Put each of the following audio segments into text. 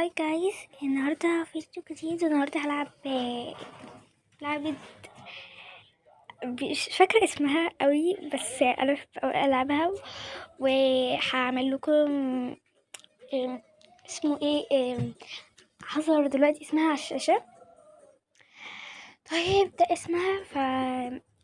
هاي جايز، النهارده فيديو جديد. النهارده هلعب لعبة مش فاكرة اسمها قوي، بس انا بحب أوي العبها. وهعمل لكم اسمه ايه، هظهر دلوقتي اسمها على الشاشة. طيب ده اسمها،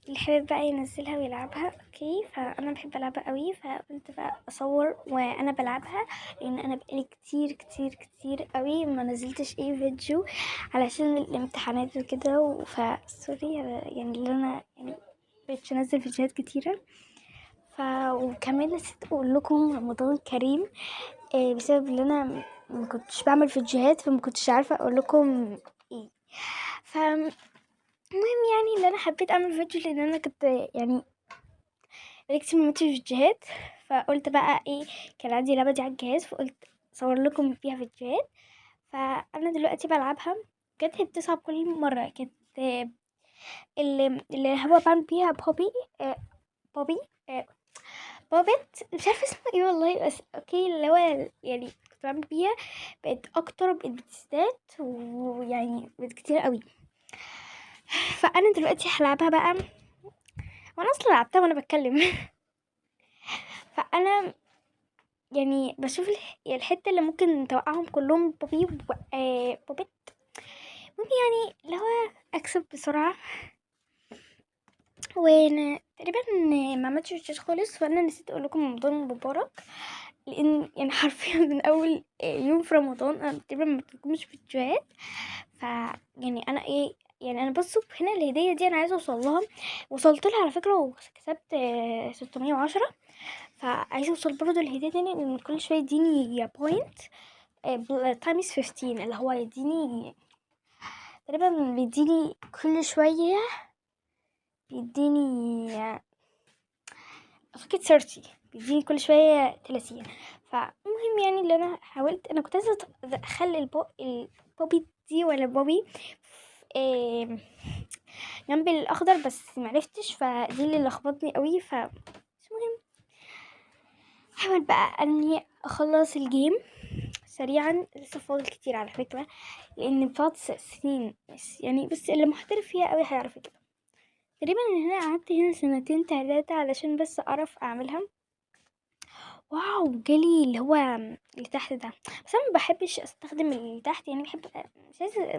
اللي حابب بقى ينزلها ويلعبها اوكي. فانا بحب العبها قوي، فقلت بقى اصور وانا بلعبها، لان انا بقالي كتير كتير كتير قوي ما نزلتش اي فيديو علشان الامتحانات وكده. سوري يعني اللي انا يعني بقيتش انزل فيديوهات كتيره. وكمان نسيت اقول لكم رمضان كريم، بسبب ان انا ما كنتش بعمل فيديوهات، فما كنتش عارفه اقول لكم ايه. المهم يعني اللي انا حبيت اعمل فيديو، لان انا كنت يعني بقالي كتير ما عملتش فيديوهات. فقلت بقى ايه، كان عندي لعبه دي على الجهاز، فقلت اصور لكم فيها فيديوهات. فانا دلوقتي بلعبها. كانت هي بتصعب كل مره. كانت اللي هو بعمل بيها بوبي، بوبي بوبت، مش عارفه اسمه ايه والله، بس اوكي اللي هو يعني كنت بعمل بيها. بقت اكتر، بقت بتزداد، ويعني بقت كتير قوي. فانا دلوقتي هلعبها بقى، وانا اصلا لعبتها وانا بتكلم. فانا يعني بشوف الحته اللي ممكن توقعهم كلهم بوبي بوبت. المهم يعني اللي هو اكسب بسرعه. وانا تقريبا ما عملتش فيديوهات خالص، فانا نسيت اقول لكم رمضان مبارك، لان يعني حرفيا من اول يوم في رمضان انا تقريبا ما بتكمش فيديوهات. يعني انا ايه، يعني انا بصوا هنا الهديه دي انا عايزه اوصل لها. وصلت لها على فكره، وكسبت 610. فعايزه اوصل برضه الهديه تاني، ان كل شويه يديني بوينت تايمز 15، اللي هو يديني تقريبا، بيديني كل شويه، بيديني فكرة 30، بيديني كل شوية 30. فالمهم يعني اللي انا حاولت، انا كنت عايزة اخلي البوبي دي ولا بوبي جنب الاخضر، بس معرفتش، فدي اللي لخبطني قوي. مش مهم، حاول بقى اني اخلص الجيم سريعا. لسه فاضل كتير على فكرة، لان فاضل سنين بس اللي محترف فيها قوي هيعرف كده. تقريبا هنا قعدت هنا 2 3 علشان بس اعرف اعملها. واو، جالي اللي هو اللي تحت ده، بس انا ما بحبش استخدم اللي تحت، يعني بحب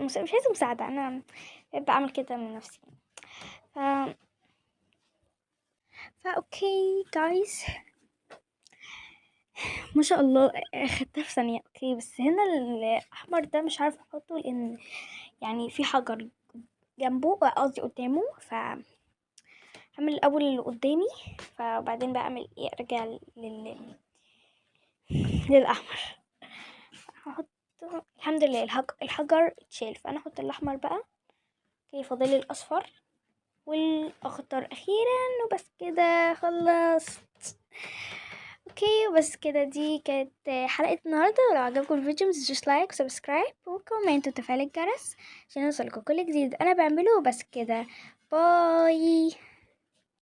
مش عايزه مساعده، انا بحب اعمل كده من نفسي. ف اوكي جايز، ما شاء الله اخدتها في ثانيه. اوكي بس هنا الاحمر ده مش عارفه احطه، لان يعني في حجر جنبه، قصدي قدامه. هعمل الاول اللي قدامي، فبعدين بقى اعمل ايه، ارجع للاحمر. هحط الحمد لله الحجر اتشال، فانا احط الاحمر بقى. اوكي فاضل الاصفر والاخضر اخيرا، وبس كده خلصت. اوكي وبس كده، دي كانت حلقة النهاردة. ولو عجبكم الفيديو متنسوش لايك وسبسكرايب وكومنت وتفعيل الجرس عشان يوصلكوا كل جديد انا بعمله. وبس كده، باي.